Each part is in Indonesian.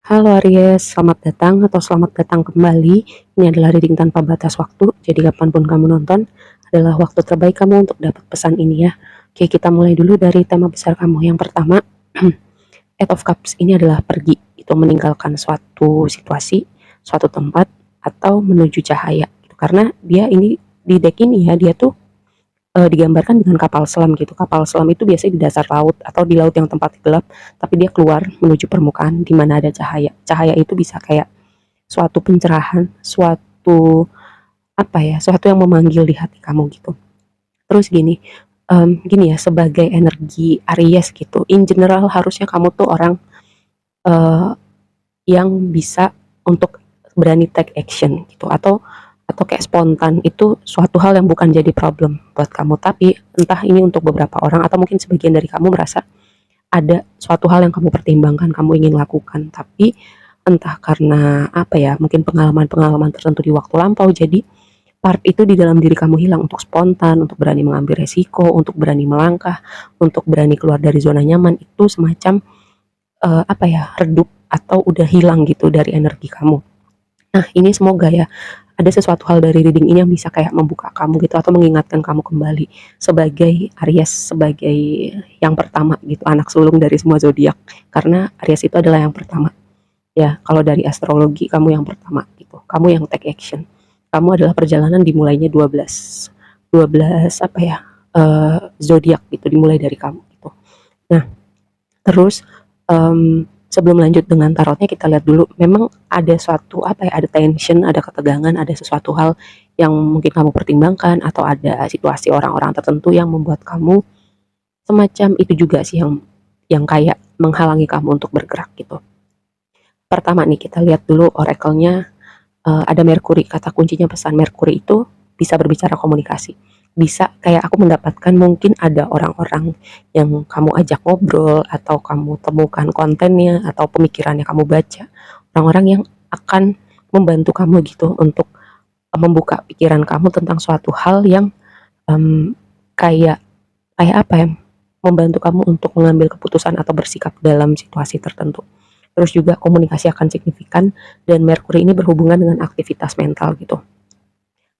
Halo Aries, selamat datang atau selamat datang kembali. Ini adalah reading tanpa batas waktu, jadi kapanpun kamu nonton adalah waktu terbaik kamu untuk dapat pesan ini ya. Oke, kita mulai dulu dari tema besar kamu. Yang pertama, Eight of Cups ini adalah pergi, itu meninggalkan suatu situasi, suatu tempat, atau menuju cahaya. Karena dia ini di deck ini ya, dia tuh digambarkan dengan kapal selam gitu. Kapal selam itu biasanya di dasar laut atau di laut yang tempatnya gelap, tapi dia keluar menuju permukaan di mana ada cahaya. Cahaya itu bisa kayak suatu pencerahan, suatu apa ya, suatu yang memanggil di hati kamu gitu. Terus gini ya, sebagai energi Aries gitu, in general harusnya kamu tuh orang uh, yang bisa untuk berani take action gitu, atau kayak spontan. Itu suatu hal yang bukan jadi problem buat kamu, tapi entah ini untuk beberapa orang atau mungkin sebagian dari kamu merasa ada suatu hal yang kamu pertimbangkan, kamu ingin lakukan, tapi entah karena apa ya, mungkin pengalaman-pengalaman tertentu di waktu lampau, jadi part itu di dalam diri kamu hilang untuk spontan, untuk berani mengambil resiko, untuk berani melangkah, untuk berani keluar dari zona nyaman. Itu semacam apa ya, redup atau udah hilang gitu dari energi kamu. Nah, ini semoga ya ada sesuatu hal dari reading ini yang bisa kayak membuka kamu gitu, atau mengingatkan kamu kembali sebagai Aries, sebagai yang pertama gitu, anak sulung dari semua zodiak. Karena Aries itu adalah yang pertama. Ya, kalau dari astrologi kamu yang pertama gitu. Kamu yang take action. Kamu adalah perjalanan dimulainya 12 apa ya? Zodiak gitu, dimulai dari kamu gitu. Nah, terus sebelum lanjut dengan tarotnya, kita lihat dulu memang ada suatu apa ya, ada tension, ada ketegangan, ada sesuatu hal yang mungkin kamu pertimbangkan, atau ada situasi orang-orang tertentu yang membuat kamu semacam itu juga sih, yang kayak menghalangi kamu untuk bergerak gitu. Pertama nih, kita lihat dulu oracle-nya. Ada Merkuri. Kata kuncinya pesan Merkuri itu bisa berbicara komunikasi. Bisa kayak aku mendapatkan, mungkin ada orang-orang yang kamu ajak ngobrol, atau kamu temukan kontennya, atau pemikirannya kamu baca. Orang-orang yang akan membantu kamu gitu untuk membuka pikiran kamu tentang suatu hal yang um, kayak kayak apa ya, membantu kamu untuk mengambil keputusan atau bersikap dalam situasi tertentu. Terus juga komunikasi akan signifikan, dan Merkuri ini berhubungan dengan aktivitas mental gitu.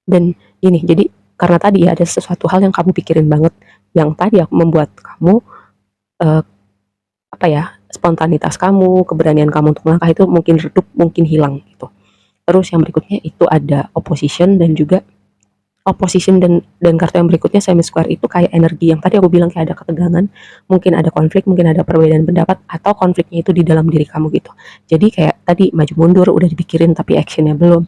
Dan ini jadi karena tadi ya ada sesuatu hal yang kamu pikirin banget, yang tadi aku membuat kamu uh, apa ya, spontanitas kamu, keberanian kamu untuk melangkah itu mungkin redup, mungkin hilang gitu. Terus yang berikutnya itu ada opposition, dan kartu yang berikutnya semi square. Itu kayak energi yang tadi aku bilang, kayak ada ketegangan, mungkin ada konflik, mungkin ada perbedaan pendapat, atau konfliknya itu di dalam diri kamu gitu. Jadi kayak tadi maju mundur udah dipikirin tapi actionnya belum.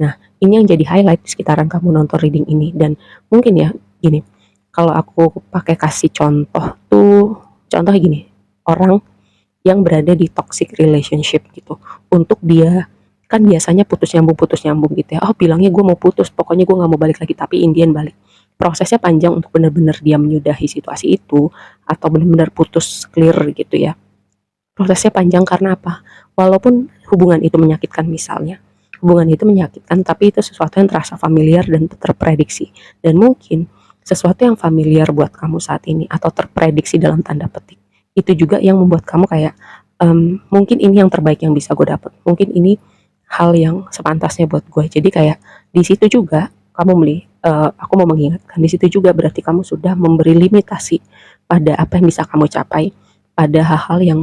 Nah, ini yang jadi highlight di sekitaran kamu nonton reading ini. Dan mungkin ya gini, kalau aku pakai kasih contoh gini, orang yang berada di toxic relationship gitu, untuk dia kan biasanya putus nyambung gitu ya, oh bilangnya gue mau putus, pokoknya gue nggak mau balik lagi, tapi Indian balik. Prosesnya panjang untuk benar-benar dia menyudahi situasi itu, atau benar-benar putus clear gitu ya. Prosesnya panjang karena apa? Walaupun hubungan itu menyakitkan, misalnya hubungan itu menyakitkan, tapi itu sesuatu yang terasa familiar dan terprediksi. Dan mungkin sesuatu yang familiar buat kamu saat ini, atau terprediksi dalam tanda petik, itu juga yang membuat kamu kayak mungkin ini yang terbaik yang bisa gue dapat, mungkin ini hal yang sepantasnya buat gue. Jadi kayak di situ juga aku mau mengingatkan, di situ juga berarti kamu sudah memberi limitasi pada apa yang bisa kamu capai, pada hal-hal yang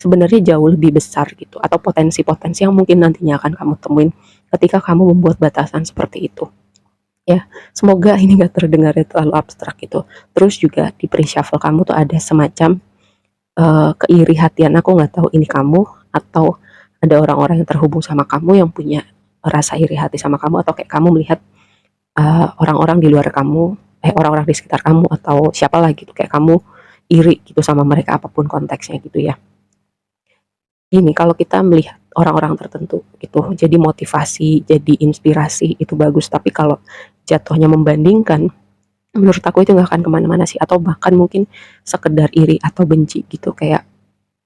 sebenarnya jauh lebih besar gitu, atau potensi-potensi yang mungkin nantinya akan kamu temuin ketika kamu membuat batasan seperti itu ya. Semoga ini gak terdengarnya terlalu abstrak gitu. Terus juga di pre-shuffle kamu tuh ada semacam keiri hatian. Aku nggak tahu ini kamu, atau ada orang-orang yang terhubung sama kamu yang punya rasa iri hati sama kamu, atau kayak kamu melihat orang-orang di luar kamu, orang-orang di sekitar kamu, atau siapalah gitu, kayak kamu iri gitu sama mereka, apapun konteksnya gitu ya. Ini kalau kita melihat orang-orang tertentu gitu, jadi motivasi, jadi inspirasi itu bagus, tapi kalau jatuhnya membandingkan, menurut aku itu nggak akan kemana-mana sih, atau bahkan mungkin sekedar iri atau benci gitu, kayak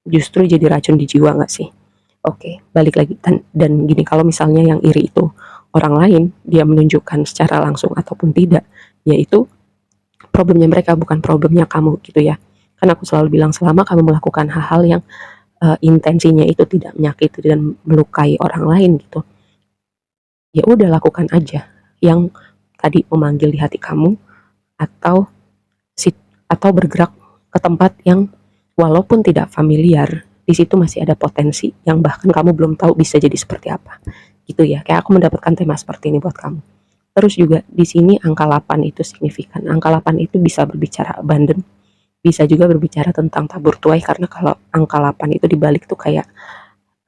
justru jadi racun di jiwa nggak sih? Oke, balik lagi, dan gini, kalau misalnya yang iri itu orang lain, dia menunjukkan secara langsung ataupun tidak, yaitu problemnya mereka, bukan problemnya kamu gitu ya. Kan aku selalu bilang, selama kamu melakukan hal-hal yang intensinya itu tidak menyakiti dan melukai orang lain gitu, ya udah lakukan aja yang tadi memanggil di hati kamu, atau atau bergerak ke tempat yang walaupun tidak familiar, di situ masih ada potensi yang bahkan kamu belum tahu bisa jadi seperti apa. Gitu ya. Kayak aku mendapatkan tema seperti ini buat kamu. Terus juga di sini angka 8 itu signifikan. Angka 8 itu bisa berbicara abundant, bisa juga berbicara tentang tabur tuai, karena kalau angka 8 itu dibalik tuh kayak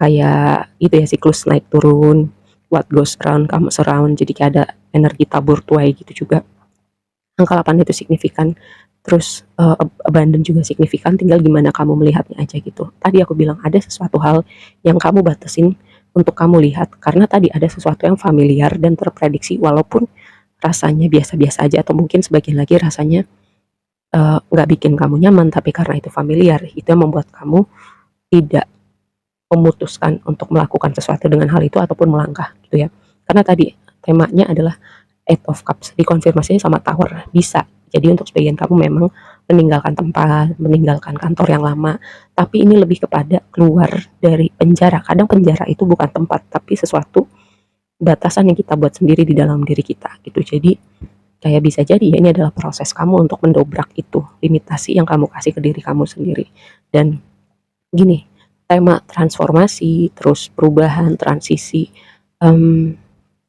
kayak itu ya, siklus naik turun, what goes around comes around, jadi kayak ada energi tabur tuai gitu juga. Angka 8 itu signifikan, terus abundant juga signifikan, tinggal gimana kamu melihatnya aja gitu. Tadi aku bilang ada sesuatu hal yang kamu batasin untuk kamu lihat, karena tadi ada sesuatu yang familiar dan terprediksi walaupun rasanya biasa-biasa aja, atau mungkin sebagian lagi rasanya nggak bikin kamu nyaman, tapi karena itu familiar, itu yang membuat kamu tidak memutuskan untuk melakukan sesuatu dengan hal itu ataupun melangkah gitu ya. Karena tadi temanya adalah Eight of Cups, dikonfirmasinya sama Tower. Bisa jadi untuk sebagian kamu memang meninggalkan tempat, meninggalkan kantor yang lama, tapi ini lebih kepada keluar dari penjara. Kadang penjara itu bukan tempat, tapi sesuatu batasan yang kita buat sendiri di dalam diri kita gitu. Jadi kayak bisa jadi ya ini adalah proses kamu untuk mendobrak itu limitasi yang kamu kasih ke diri kamu sendiri. Dan gini, tema transformasi, terus perubahan, transisi,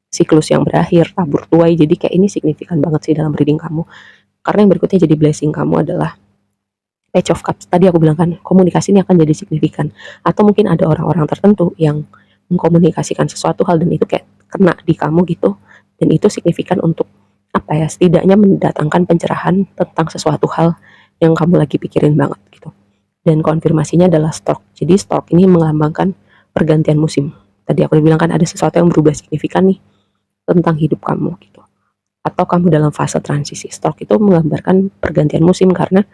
siklus yang berakhir, tabur tuai, jadi kayak ini signifikan banget sih dalam reading kamu. Karena yang berikutnya jadi blessing kamu adalah Page of Cups. Tadi aku bilang kan, komunikasi ini akan jadi signifikan. Atau mungkin ada orang-orang tertentu yang mengkomunikasikan sesuatu hal dan itu kayak kena di kamu gitu. Dan itu signifikan untuk apa ya, setidaknya mendatangkan pencerahan tentang sesuatu hal yang kamu lagi pikirin banget gitu. Dan konfirmasinya adalah stork. Jadi stork ini melambangkan pergantian musim. Tadi aku bilang kan ada sesuatu yang berubah signifikan nih tentang hidup kamu gitu. Atau kamu dalam fase transisi. Stork itu menggambarkan pergantian musim, karena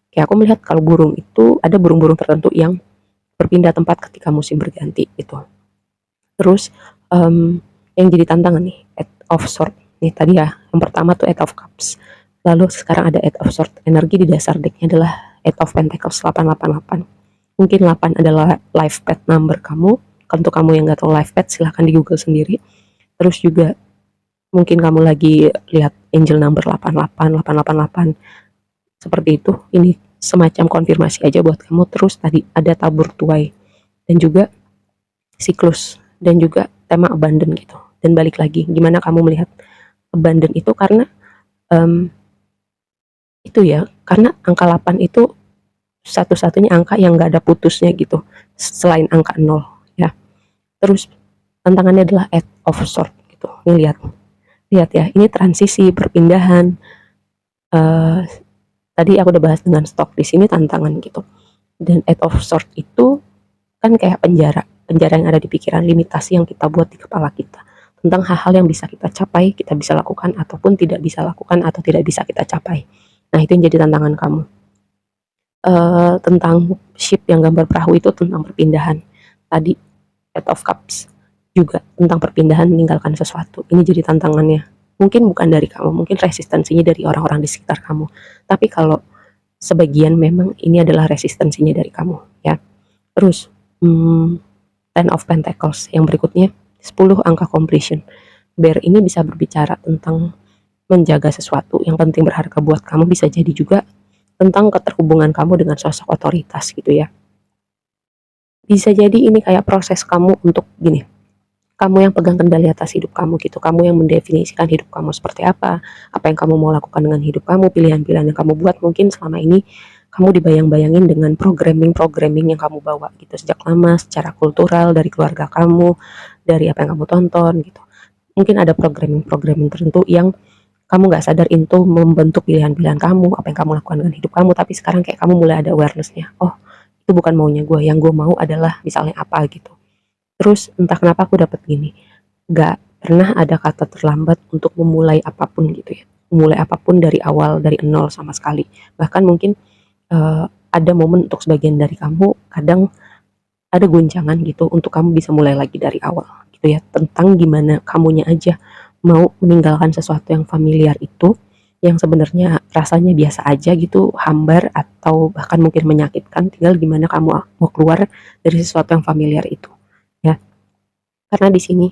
kayak aku melihat kalau burung itu ada burung-burung tertentu yang berpindah tempat ketika musim berganti gitu. Terus yang jadi tantangan nih, Eight of Swords nih tadi ya. Yang pertama tuh Eight of Cups. Lalu sekarang ada Eight of Swords. Energi di dasar decknya adalah Eight of Pentacles 888. Mungkin 8 adalah life path number kamu. Untuk kamu yang nggak tahu life path, silahkan di Google sendiri. Terus juga mungkin kamu lagi lihat angel number 88, 888. Seperti itu. Ini semacam konfirmasi aja buat kamu. Terus tadi ada tabur tuai dan juga siklus dan juga tema abundant gitu. Dan balik lagi, gimana kamu melihat abundant itu, karena itu ya, karena angka 8 itu satu-satunya angka yang gak ada putusnya gitu, selain angka 0 ya. Terus tantangannya adalah Eight of Swords gitu. Ini lihat ya, ini transisi, perpindahan. Tadi aku udah bahas dengan stok, di sini tantangan gitu. Dan Eight of Swords itu kan kayak penjara yang ada di pikiran, limitasi yang kita buat di kepala kita tentang hal-hal yang bisa kita capai, kita bisa lakukan ataupun tidak bisa lakukan atau tidak bisa kita capai. Nah itu yang jadi tantangan kamu. Tentang ship yang gambar perahu itu tentang perpindahan. Tadi Eight of Cups juga tentang perpindahan, meninggalkan sesuatu. Ini jadi tantangannya. Mungkin bukan dari kamu, mungkin resistensinya dari orang-orang di sekitar kamu. Tapi kalau sebagian memang ini adalah resistensinya dari kamu ya. Terus Ten of Pentacles yang berikutnya 10 angka completion. Bear ini bisa berbicara tentang menjaga sesuatu yang penting berharga buat kamu, bisa jadi juga tentang keterhubungan kamu dengan sosok otoritas gitu ya. Bisa jadi ini kayak proses kamu untuk gini, kamu yang pegang kendali atas hidup kamu gitu, kamu yang mendefinisikan hidup kamu seperti apa yang kamu mau lakukan dengan hidup kamu, pilihan-pilihan yang kamu buat. Mungkin selama ini kamu dibayang-bayangin dengan programming yang kamu bawa gitu sejak lama, secara kultural, dari keluarga kamu, dari apa yang kamu tonton gitu. Mungkin ada programming tertentu yang kamu nggak sadar itu membentuk pilihan-pilihan kamu, apa yang kamu lakukan dengan hidup kamu, tapi sekarang kayak kamu mulai ada awareness-nya, oh itu bukan maunya gue, yang gue mau adalah misalnya apa gitu. Terus entah kenapa aku dapat gini, nggak pernah ada kata terlambat untuk memulai apapun gitu ya, memulai apapun dari awal, dari nol sama sekali. Bahkan mungkin ada momen untuk sebagian dari kamu, kadang ada guncangan gitu untuk kamu bisa mulai lagi dari awal gitu ya, tentang gimana kamunya aja mau meninggalkan sesuatu yang familiar itu, yang sebenarnya rasanya biasa aja gitu, hambar atau bahkan mungkin menyakitkan, tinggal gimana kamu mau keluar dari sesuatu yang familiar itu, ya. Karena di sini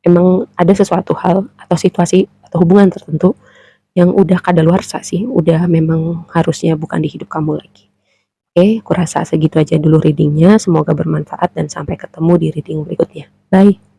emang ada sesuatu hal atau situasi atau hubungan tertentu yang udah kadaluarsa sih, udah memang harusnya bukan di hidup kamu lagi. Oke, kurasa segitu aja dulu readingnya. Semoga bermanfaat dan sampai ketemu di reading berikutnya. Bye.